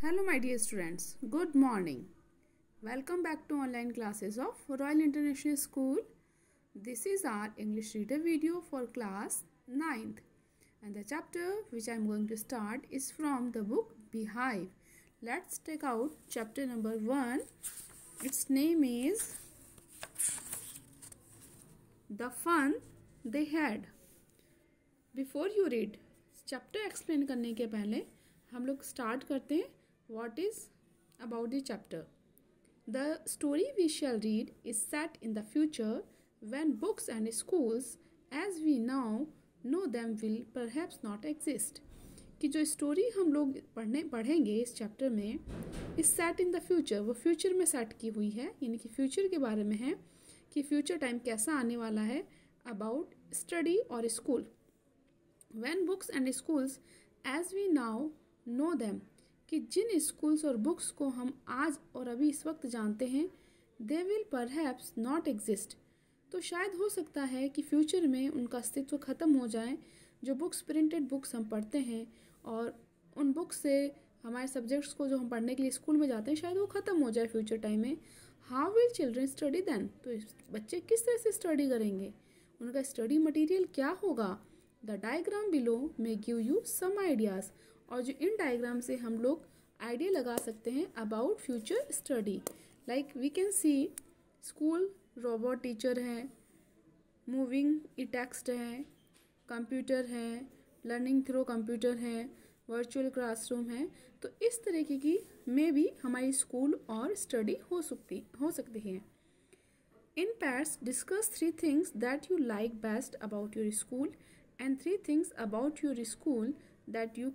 Hello my dear students, good morning. Welcome back to online classes of Royal International School. This is our English reader video for class 9th and the chapter which I am going to start is from the book Beehive. Let's take out chapter number 1. Its name is The Fun They Had. Before you read, chapter explain करने के पहले हम लोग start करते हैं what is about the chapter. The story we shall read is set in the future when books and schools as we now know them will perhaps not exist. कि जो story हम लोग पढ़ेंगे इस चैप्टर में इस सेट इन द फ्यूचर, वो future में सेट की हुई है, यानी कि फ्यूचर के बारे में है कि फ्यूचर टाइम कैसा आने वाला है, अबाउट स्टडी और school. When books and schools as we now know them, कि जिन स्कूल्स और बुक्स को हम आज और अभी इस वक्त जानते हैं, they will perhaps not exist, तो शायद हो सकता है कि फ्यूचर में उनका अस्तित्व ख़त्म हो जाए. जो बुक्स प्रिंटेड बुक्स हम पढ़ते हैं और उन बुक्स से हमारे सब्जेक्ट्स को जो हम पढ़ने के लिए स्कूल में जाते हैं, शायद वो ख़त्म हो जाए फ्यूचर टाइम में. How will children study then, तो बच्चे किस तरह से स्टडी करेंगे, उनका स्टडी मटीरियल क्या होगा. The diagram below may give you some ideas, और जो इन डायग्राम से हम लोग आइडिया लगा सकते हैं about future study. Like we can see school robot teacher है, मूविंग ई टेक्स्ट है, कंप्यूटर है, लर्निंग थ्रू कंप्यूटर है, वर्चुअल क्लासरूम है. तो इस तरीके की में भी हमारी स्कूल और स्टडी हो सकती है. इन pairs discuss 3 things that you like best about your school and 3 things about your school that you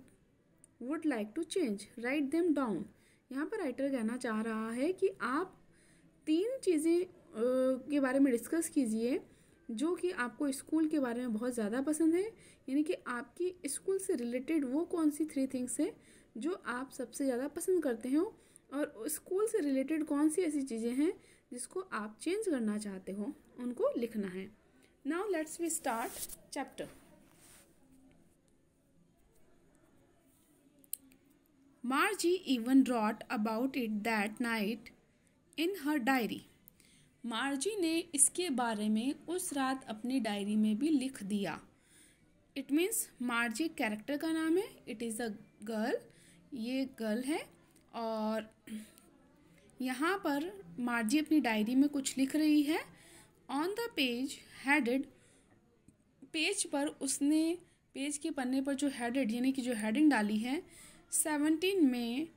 would like to change. Write them down. यहाँ पर राइटर कहना चाह रहा है कि आप 3 चीज़ें के बारे में डिस्कस कीजिए जो कि आपको स्कूल के बारे में बहुत ज़्यादा पसंद है, यानी कि आपकी स्कूल से रिलेटेड वो कौन सी 3 थिंग्स हैं जो आप सबसे ज़्यादा पसंद करते हो, और स्कूल से रिलेटेड कौन सी ऐसी चीज़ें हैं जिसको आप चेंज करना चाहते हो, उनको लिखना है. Now let's we start chapter. Margie even wrote about it that night in her diary. मार्जी ने इसके बारे में उस रात अपनी डायरी में भी लिख दिया. इट मीन्स मार्जी कैरेक्टर का नाम है. इट इज़ अ गर्ल, ये गर्ल है, और यहाँ पर मार्जी अपनी डायरी में कुछ लिख रही है. On the page headed, page पर उसने पेज के पन्ने पर जो हेडेड यानी कि जो हेडिंग डाली है 17 मई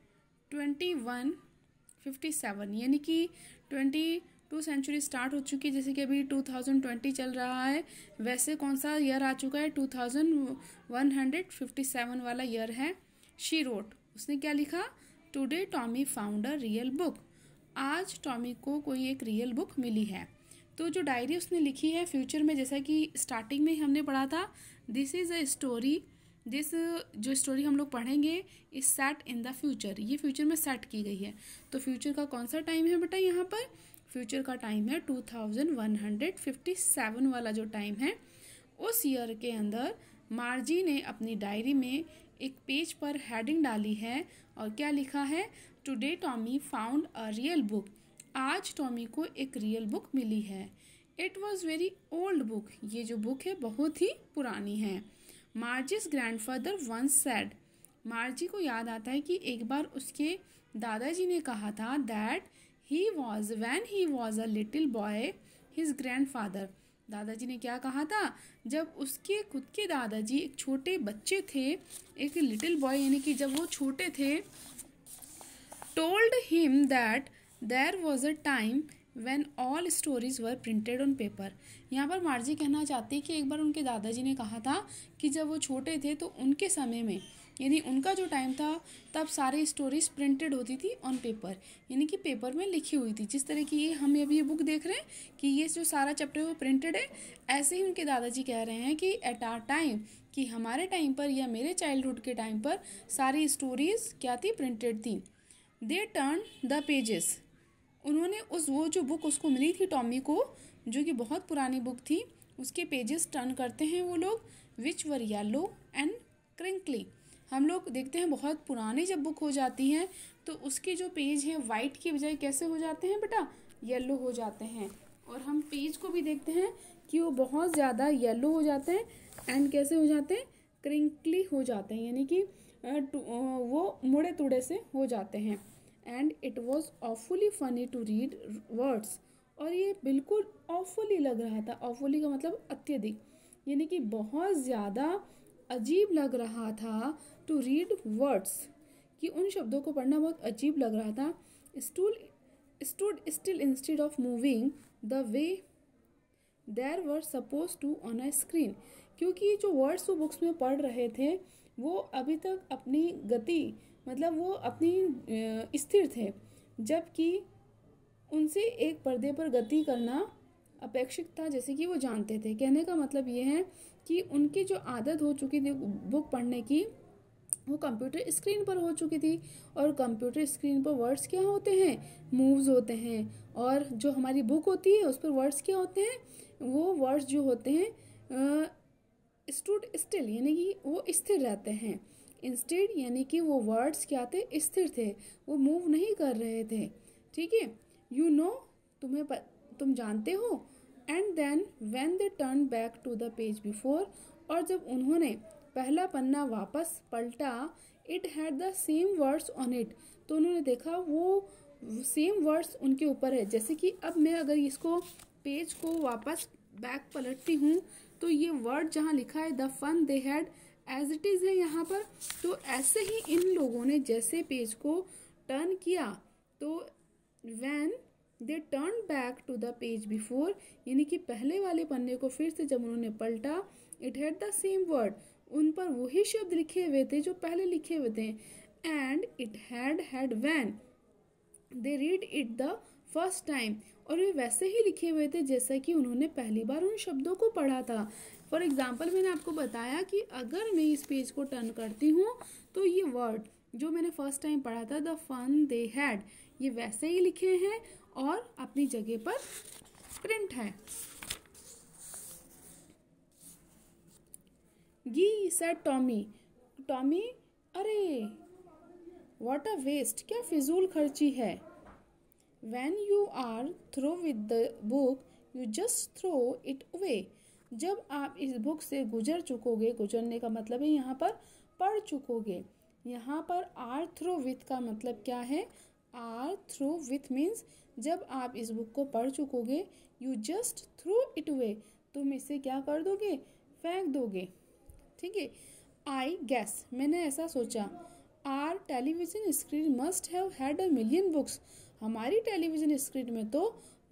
2157, यानी कि 22 सेंचुरी स्टार्ट हो चुकी है. जैसे कि अभी 2020 चल रहा है, वैसे कौन सा ईयर आ चुका है, 2157 वाला ईयर है. शी रोट, उसने क्या लिखा, today Tommy found a real book, आज टॉमी को कोई एक रियल बुक मिली है. तो जो डायरी उसने लिखी है फ्यूचर में, जैसा कि स्टार्टिंग में हमने पढ़ा था, this is a story, this जो स्टोरी हम लोग पढ़ेंगे is set in the future, ये फ्यूचर में सेट की गई है. तो फ्यूचर का कौन सा टाइम है बेटा, यहाँ पर फ्यूचर का टाइम है 2157 वाला जो टाइम है. उस ईयर के अंदर मार्जी ने अपनी डायरी में एक पेज पर हेडिंग डाली है और क्या लिखा है, today Tommy found a real book, आज टॉमी को एक रियल बुक मिली है. It was very old book, ये जो बुक है बहुत ही पुरानी है. मार्जीज ग्रैंडफादर वंस सेड, मार्जी को याद आता है कि एक बार उसके दादाजी ने कहा था that when he was a little boy his grandfather, दादाजी ने क्या कहा था, जब उसके खुद के दादाजी एक छोटे बच्चे थे, एक लिटिल बॉय यानी कि जब वो छोटे थे, told him that there was a time when all stories were printed on paper. यहाँ पर मार्जी कहना चाहती है कि एक बार उनके दादाजी ने कहा था कि जब वो छोटे थे तो उनके समय में, यानी उनका जो टाइम था, तब सारी स्टोरीज प्रिंटेड होती थी ऑन पेपर, यानी कि पेपर में लिखी हुई थी. जिस तरह की ये हम अभी ये बुक देख रहे हैं कि ये जो सारा चैप्टर वो प्रिंटेड है, ऐसे ही उनके दादाजी कह रहे हैं कि एट आर टाइम, कि हमारे टाइम पर या मेरे चाइल्डहुड के टाइम पर सारी स्टोरीज क्या थी, प्रिंटेड थी. दे टर्न द पेजेस, उन्होंने वो जो बुक उसको मिली थी टॉमी को, जो कि बहुत पुरानी बुक थी, उसके पेजेस टर्न करते हैं वो लोग, विच वर येलो एंड क्रिंकली, हम लोग देखते हैं बहुत पुरानी जब बुक हो जाती हैं तो उसके जो पेज हैं वाइट की बजाय कैसे हो जाते हैं बेटा, येलो हो जाते हैं। और हम पेज को भी देखते हैं कि वो बहुत ज़्यादा येलो हो जाते हैं एंड कैसे हो जाते हैं, क्रिंकली हो जाते हैं, यानी कि वो मुड़े तुड़े से हो जाते हैं। And it was awfully funny to read words, और ये बिल्कुल ऑफुली लग रहा था। ऑफुली का मतलब अत्यधिक, यानी कि बहुत ज़्यादा अजीब लग रहा था टू रीड वर्ड्स, कि उन शब्दों को पढ़ना बहुत अजीब लग रहा था। Stood still instead of moving the way they were suppose to on a screen, क्योंकि जो वर्ड्स वो बुक्स में पढ़ रहे थे वो अभी तक अपनी गति, मतलब वो अपनी स्थिर थे, जबकि उनसे एक पर्दे पर गति करना अपेक्षित था, जैसे कि वो जानते थे। कहने का मतलब ये है कि उनकी जो आदत हो चुकी थी बुक पढ़ने की वो कंप्यूटर स्क्रीन पर हो चुकी थी, और कंप्यूटर स्क्रीन पर वर्ड्स क्या होते हैं, मूव्स होते हैं, और जो हमारी बुक होती है उस पर वर्ड्स क्या होते हैं, वो वर्ड्स जो होते हैं स्टूड स्टिल, यानी कि वो स्थिर रहते हैं। इंस्टेड यानी कि वो वर्ड्स क्या थे, स्थिर थे, वो मूव नहीं कर रहे थे। ठीक है, यू नो, तुम जानते हो। And then when they turn back to the page before, और जब उन्होंने पहला पन्ना वापस पलटा, it had the same words on it, तो उन्होंने देखा वो सेम वर्ड्स उनके ऊपर है। जैसे कि अब मैं अगर इसको पेज को वापस बैक पलटती हूँ तो ये वर्ड जहाँ लिखा है the fun they had as it is है यहाँ पर, तो ऐसे ही इन लोगों ने जैसे पेज को टर्न किया, तो when they turn back to the page before, यानी कि पहले वाले पन्ने को फिर से जब उन्होंने पलटा, it had the same word, उन पर वही शब्द लिखे हुए थे जो पहले लिखे हुए थे। And it had when they read it the first time, और वे वैसे ही लिखे हुए थे जैसा कि उन्होंने पहली बार उन शब्दों को पढ़ा था। फॉर एग्जाम्पल मैंने आपको बताया कि अगर मैं इस पेज को टर्न करती हूँ तो ये वर्ड जो मैंने फर्स्ट टाइम पढ़ा था द फन दे हैड, ये वैसे ही लिखे हैं और अपनी जगह पर प्रिंट है। गी सेड टॉमी, टॉमी अरे व्हाट अ वेस्ट, क्या फिजूल खर्ची है। When you are through with the book, you just throw it away. जब आप इस बुक से गुजर चुकोगे, गुजरने का मतलब है यहाँ पर पढ़ चुकोगे। यहाँ पर आर थ्रू विथ का मतलब क्या है, आर थ्रू विथ मीन्स जब आप इस बुक को पढ़ चुकोगे, you just through it away, तुम इसे क्या कर दोगे, फेंक दोगे। ठीक है, आई गेस, मैंने ऐसा सोचा, our television screen must have had a million books, हमारी टेलीविज़न स्क्रीन में तो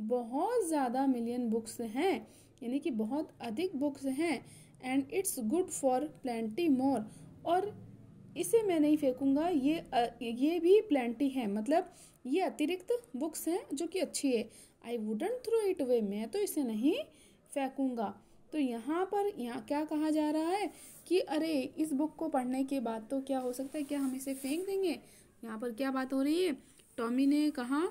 बहुत ज़्यादा मिलियन बुक्स हैं, यानी कि बहुत अधिक बुक्स हैं। And it's good for plenty more, और इसे मैं नहीं फेंकूंगा, ये भी प्लेंटी है, मतलब ये अतिरिक्त बुक्स हैं जो कि अच्छी है। I wouldn't throw it away, मैं तो इसे नहीं फेंकूंगा। तो यहाँ पर क्या कहा जा रहा है कि अरे इस बुक को पढ़ने के बाद तो क्या हो सकता है, क्या हम इसे फेंक देंगे। यहाँ पर क्या बात हो रही है, टॉमी ने कहा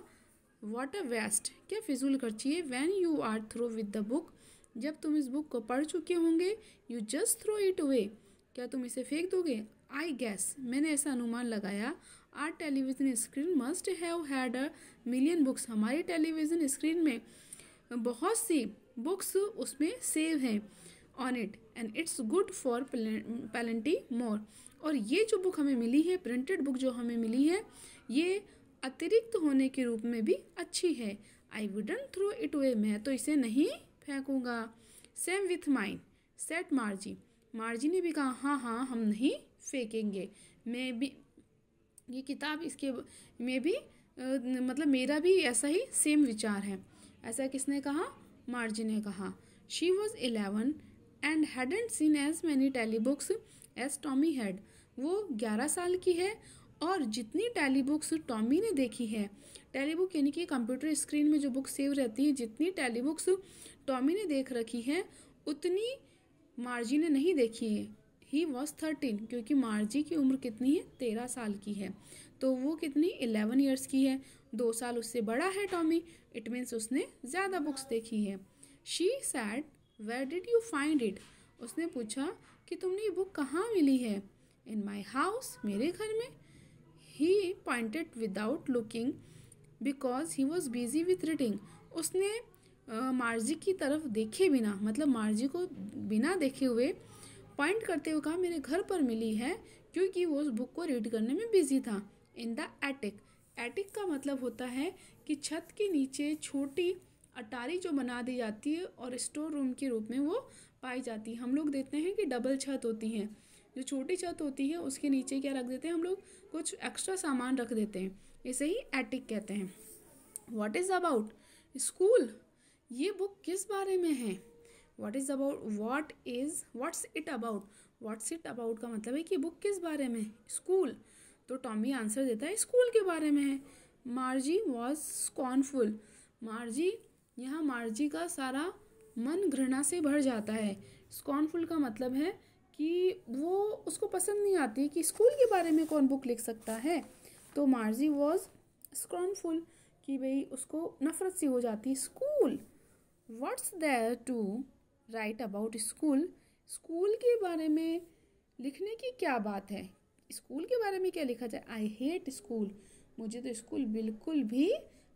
व्हाट अ वेस्ट, क्या फिजूल खर्ची है। When you are through with the book, जब तुम इस बुक को पढ़ चुके होंगे, you just throw it away, क्या तुम इसे फेंक दोगे। आई गेस, मैंने ऐसा अनुमान लगाया, our television screen must have had a million books, हमारी टेलीविज़न स्क्रीन में बहुत सी बुक्स उसमें सेव हैं on it, and it's good for plenty more, और ये जो बुक हमें मिली है, प्रिंटेड बुक जो हमें मिली है, ये अतिरिक्त होने के रूप में भी अच्छी है। I wouldn't throw it away, मैं तो इसे नहीं फेंकूंगा। Same with mine said Margie, Margie ने भी कहा हाँ हाँ हम नहीं फेंकेंगे, मैं भी ये किताब इसके में भी मतलब मेरा भी ऐसा ही सेम विचार है। ऐसा किसने कहा, मार्जी ने कहा। She was 11 and hadn't seen as many telebooks as Tommy had, वो 11 साल की है और जितनी टेली बुक्स टॉमी ने देखी है, टेली बुक यानी कि कंप्यूटर स्क्रीन में जो बुक सेव रहती है, जितनी टेली बुक्स टॉमी ने देख रखी है उतनी मार्जी ने नहीं देखी है। ही वॉज 13, क्योंकि मार्जी की उम्र कितनी है, 13 साल की है, तो वो कितनी 11 ईयर्स की है, 2 साल उससे बड़ा है टॉमी, इट मीन्स उसने ज़्यादा बुक्स देखी है। She said where did you find it, उसने पूछा कि तुमने ये बुक कहाँ मिली है। इन माई हाउस, मेरे घर में। He pointed without looking because he was busy with reading. उसने मार्जी की तरफ देखे बिना, मतलब मार्जी को बिना देखे हुए पॉइंट करते हुए कहा मेरे घर पर मिली है, क्योंकि वो उस बुक को रीड करने में बिजी था। इन द एटिक, एटिक का मतलब होता है कि छत के नीचे छोटी अटारी जो बना दी जाती है और स्टोर रूम के रूप में वो पाई जाती है। हम लोग देखते हैं कि डबल छत होती है, जो छोटी छत होती है उसके नीचे क्या रख देते हैं हम लोग, कुछ एक्स्ट्रा सामान रख देते हैं, इसे ही एटिक कहते हैं। व्हाट इज़ अबाउट, स्कूल, ये बुक किस बारे में है। What is about, what's it about, what's it about का मतलब है कि बुक किस बारे में, स्कूल। तो टॉमी आंसर देता है स्कूल के बारे में है। मार्जी वॉज स्कॉर्नफुल, मार्जी, यहाँ मार्जी का सारा मन घृणा से भर जाता है। स्कॉर्नफुल का मतलब है कि वो उसको पसंद नहीं आती कि स्कूल के बारे में कौन बुक लिख सकता है। तो मार्जी वॉज स्कॉर्नफुल कि भाई उसको नफरत सी हो जाती। School, what's there to write about school, school के बारे में लिखने की क्या बात है, स्कूल के बारे में क्या लिखा जाए। आई हेट स्कूल, मुझे तो स्कूल बिल्कुल भी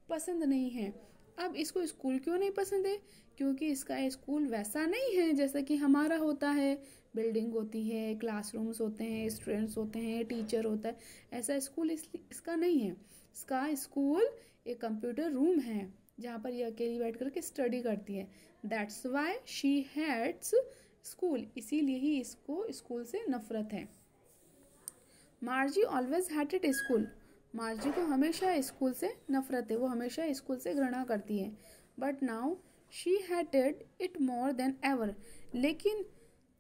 पसंद नहीं है। अब इसको स्कूल क्यों नहीं पसंद है, क्योंकि इसका स्कूल वैसा नहीं है जैसा कि हमारा होता है, बिल्डिंग होती है, क्लासरूम्स होते हैं, स्टूडेंट्स होते हैं, टीचर होता है। ऐसा स्कूल इसका नहीं है। इसका स्कूल एक कंप्यूटर रूम है जहाँ पर ये अकेली बैठ करके स्टडी करती है। That's why she hates school, इसीलिए ही इसको स्कूल से नफरत है। Margie always hated school, Margie को हमेशा स्कूल से नफरत है, वो हमेशा स्कूल से घृणा करती है। But now she hated it more than ever, लेकिन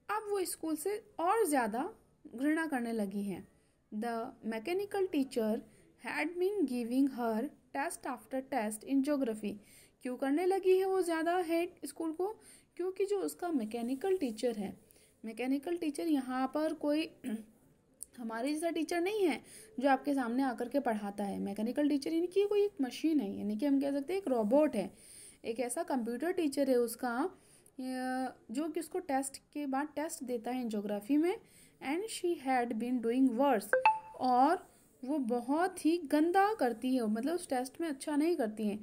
अब वो स्कूल से और ज़्यादा घृणा करने लगी है। The mechanical teacher had been giving her test after test in geography, क्यों करने लगी है वो ज़्यादा हेट स्कूल को, क्योंकि जो उसका मैकेनिकल टीचर है, मैकेनिकल टीचर यहाँ पर कोई हमारे जैसा टीचर नहीं है जो आपके सामने आकर के पढ़ाता है। मैकेनिकल टीचर यानी कि कोई एक मशीन है, यानी कि हम कह सकते हैं एक रोबोट है, एक ऐसा कंप्यूटर टीचर है उसका जो कि उसको टेस्ट के बाद टेस्ट देता है इन ज्योग्राफी में। And she had been doing worse, और वो बहुत ही गंदा करती है, मतलब उस टेस्ट में अच्छा नहीं करती है।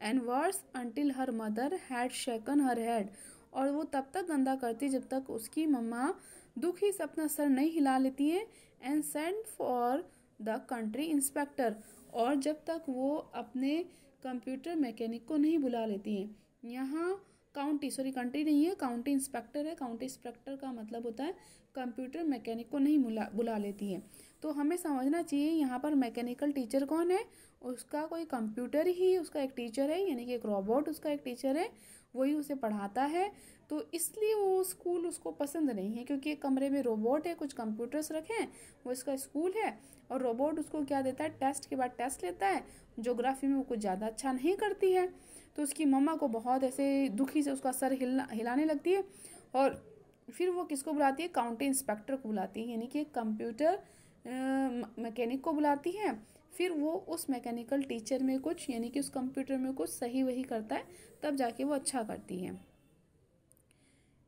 And worse until her mother had shaken her head, और वो तब तक गंदा करती जब तक उसकी मम्मा दुखी से अपना सर नहीं हिला लेती है। And send for the country inspector, और जब तक वो अपने कंप्यूटर मैकेनिक को नहीं बुला लेती है। यहाँ कंट्री नहीं है, काउंटी इंस्पेक्टर है। काउंटी इंस्पेक्टर का मतलब होता है कंप्यूटर मैकेनिक को नहीं बुला लेती है। तो हमें समझना चाहिए यहाँ पर मैकेनिकल टीचर कौन है, उसका कोई कंप्यूटर ही उसका एक टीचर है, यानी कि एक रोबोट उसका एक टीचर है, वही उसे पढ़ाता है। तो इसलिए वो स्कूल उसको पसंद नहीं है, क्योंकि एक कमरे में रोबोट है, कुछ कंप्यूटर्स रखे हैं, वो इसका स्कूल है, और रोबोट उसको क्या देता है, टेस्ट के बाद टेस्ट लेता है। ज्योग्राफी में वो कुछ ज़्यादा अच्छा नहीं करती है, तो उसकी मम्मा को बहुत ऐसे दुखी से उसका सर हिलाने लगती है। और फिर वो किसको बुलाती है, काउंटी इंस्पेक्टर को बुलाती है, यानी कि कंप्यूटर मैकेनिक को बुलाती है। फिर वो उस मैकेनिकल टीचर में कुछ, यानी कि उस कंप्यूटर में कुछ सही वही करता है, तब जाके वो अच्छा करती है।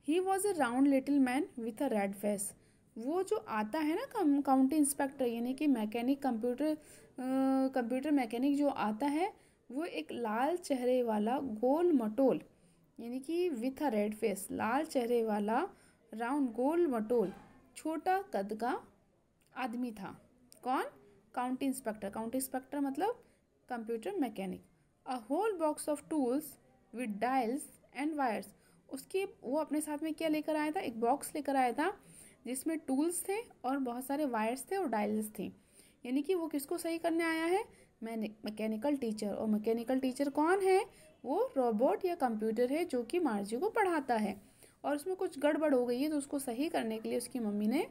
He was A round little man with a red face, वो जो आता है ना काउंटी इंस्पेक्टर, यानी कि मैकेनिक कंप्यूटर मैकेनिक जो आता है, वो एक लाल चेहरे वाला गोल मटोल, यानी कि विथ अ रेड फेस, लाल चेहरे वाला राउंड गोल मटोल छोटा कद का आदमी था। कौन, काउंटी इंस्पेक्टर। काउंटी इंस्पेक्टर मतलब computer mechanic. A whole box of tools with dials and wires, उसके वो अपने साथ में क्या लेकर आया था, एक बॉक्स लेकर आया था जिसमें टूल्स थे और बहुत सारे वायर्स थे और डायल्स थे। यानी कि वो किसको सही करने आया है, मैकेनिकल टीचर। और मैकेनिकल टीचर कौन है, वो रोबोट या कंप्यूटर है जो कि मार्जी को पढ़ाता है। और उसमें कुछ गड़बड़ हो गई है, तो उसको सही करने के लिए उसकी मम्मी ने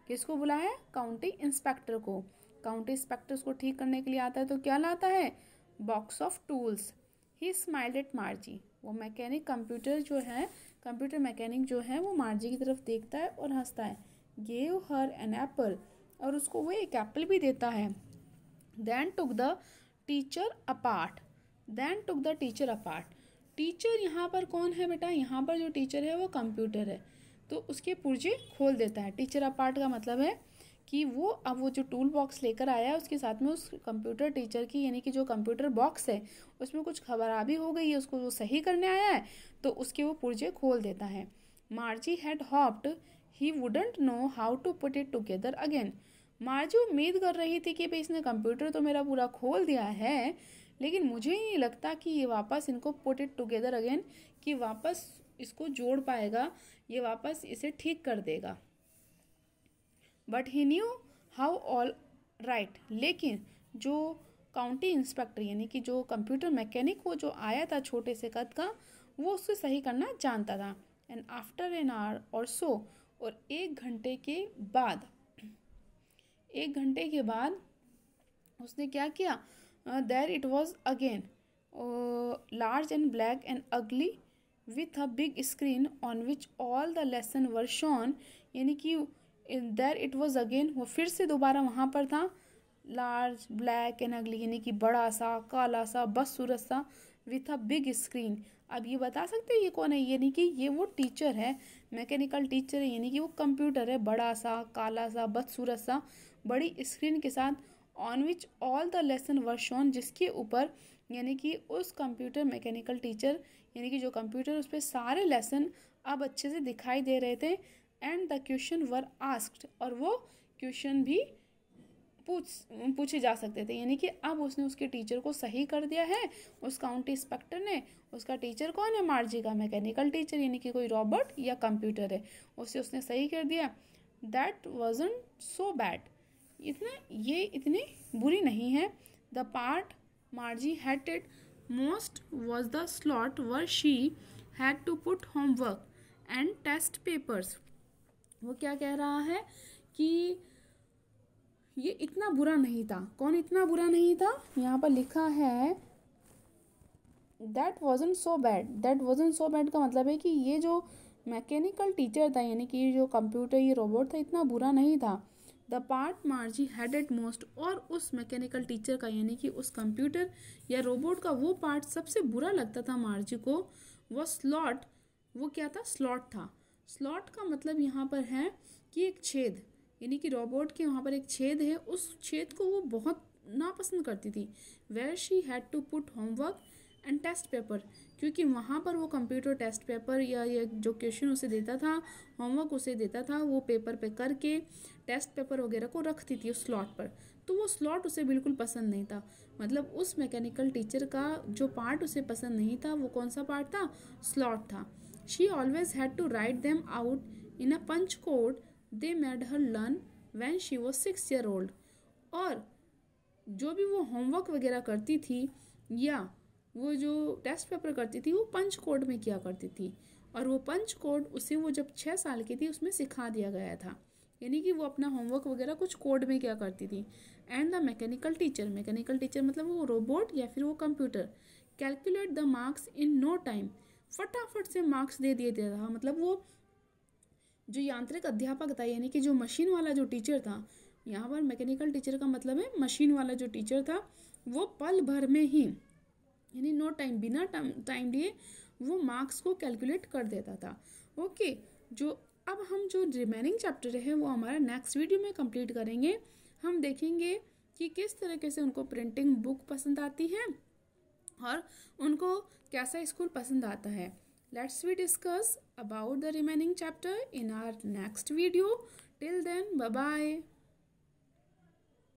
किसको बुलाया, काउंटी इंस्पेक्टर को। काउंटी इंस्पेक्टर उसको ठीक करने के लिए आता है, तो क्या लाता है, box of tools. He smiled at मार्जी, वो मैकेनिक कंप्यूटर मैकेनिक जो है वो मार्जी की तरफ देखता है और हंसता है। गेव हर एन एप्पल, और उसको वो एक एप्पल भी देता है। Then took the teacher apart, teacher यहाँ पर कौन है बेटा, यहाँ पर जो टीचर है वो कंप्यूटर है, तो उसके पुर्जे खोल देता है। टीचर अपार्ट का मतलब है कि वो अब वो जो टूल बॉक्स लेकर आया है उसके साथ में उस कंप्यूटर टीचर की यानी कि जो कंप्यूटर बॉक्स है उसमें कुछ खराबी हो गई है, उसको वो सही करने आया है, तो उसके वो पुर्जे खोल देता है। Margie had hoped he wouldn't know how to put it together again. Margie उम्मीद कर रही थी कि भाई इसने कंप्यूटर तो मेरा पूरा खोल दिया है, लेकिन मुझे नहीं लगता कि ये वापस इनको पुट इट टुगेदर अगेन, कि वापस इसको जोड़ पाएगा, ये वापस इसे ठीक कर देगा। But he knew how all right, लेकिन जो काउंटी इंस्पेक्टर यानी कि जो कंप्यूटर मैकेनिक वो जो आया था छोटे से कद का, वो उससे सही करना जानता था। एंड आफ्टर एन आवर और सो, और एक घंटे के बाद उसने क्या किया, there it was again large and black and ugly with a big screen on which all the lesson were shown, यानी कि देयर इट वॉज अगेन, वो फिर से दोबारा वहाँ पर था, लार्ज ब्लैक एंड अगली यानी कि बड़ा सा काला सा बदसूरत सा, विथ अ बिग स्क्रीन। अब ये बता सकते हैं ये कौन है, यानी कि ये वो टीचर है, मैकेनिकल टीचर है, यानी कि वो कंप्यूटर है, बड़ा सा काला सा बदसूरत सा बड़ी स्क्रीन के साथ, on which all the lesson were shown, जिसके ऊपर यानी कि उस कंप्यूटर मैकेनिकल टीचर यानी कि जो कंप्यूटर उस पर सारे लेसन अब अच्छे से दिखाई दे रहे थे। And the question were asked, और वो क्वेश्चन भी पूछे जा सकते थे, यानी कि अब उसने उसके टीचर को सही कर दिया है उस काउंटी इंस्पेक्टर ने। उसका टीचर कौन है, मार्जी का मैकेनिकल टीचर, यानी कि कोई रोबोट या कंप्यूटर है, उसे उसने सही कर दिया। दैट वाजंट सो बैड, ये इतनी बुरी नहीं है। The part मार्जी hated most was the slot where she had to put homework and test papers। वो क्या कह रहा है कि ये इतना बुरा नहीं था। कौन इतना बुरा नहीं था, यहाँ पर लिखा है that wasn't so bad। That wasn't so bad का मतलब है कि ये जो मैकेनिकल टीचर था यानी कि ये जो कंप्यूटर ये रोबोट था इतना बुरा नहीं था। द पार्ट मार्जी हेडेड मोस्ट, और उस मैकेनिकल टीचर का यानी कि उस कंप्यूटर या रोबोट का वो पार्ट सबसे बुरा लगता था मार्जी को, वो स्लॉट। वो क्या था, स्लॉट था। स्लॉट का मतलब यहाँ पर है कि एक छेद, यानी कि रोबोट के वहाँ पर एक छेद है, उस छेद को वो बहुत नापसंद करती थी। Where she had to put homework and test paper, क्योंकि वहाँ पर वो कंप्यूटर टेस्ट पेपर या जो क्वेश्चन उसे देता था, होमवर्क उसे देता था, वो पेपर पे करके टेस्ट पेपर वगैरह को रखती थी उस स्लॉट पर। तो वो स्लॉट उसे बिल्कुल पसंद नहीं था। मतलब उस मैकेनिकल टीचर का जो पार्ट उसे पसंद नहीं था वो कौन सा पार्ट था, स्लॉट था। She always had to write them out in a punch code they made her learn when she was 6 years old। और जो भी वो होमवर्क वगैरह करती थी या वो जो टेस्ट पेपर करती थी वो पंच कोड में किया करती थी, और वो पंच कोड उसे वो जब 6 साल की थी उसमें सिखा दिया गया था, यानी कि वो अपना होमवर्क वगैरह कुछ कोड में किया करती थी। एंड द मैकेनिकल टीचर मतलब वो रोबोट या फिर वो computer, calculate the marks in no time, फटाफट से मार्क्स दे दिए था। मतलब वो जो यांत्रिक अध्यापक था यानी कि जो मशीन वाला जो टीचर था, यहाँ पर मैकेनिकल टीचर का मतलब है मशीन वाला जो टीचर था, वो पल भर में ही यानी नो टाइम, बिना टाइम लिए वो मार्क्स को कैलकुलेट कर देता था। ओके, जो अब हम जो रिमेनिंग चैप्टर है वो हमारा नेक्स्ट वीडियो में कंप्लीट करेंगे। हम देखेंगे कि किस तरीके से उनको प्रिंटिंग बुक पसंद आती है और उनको कैसा स्कूल पसंद आता है। Let's we discuss about the remaining chapter in our next video. Till then, bye bye.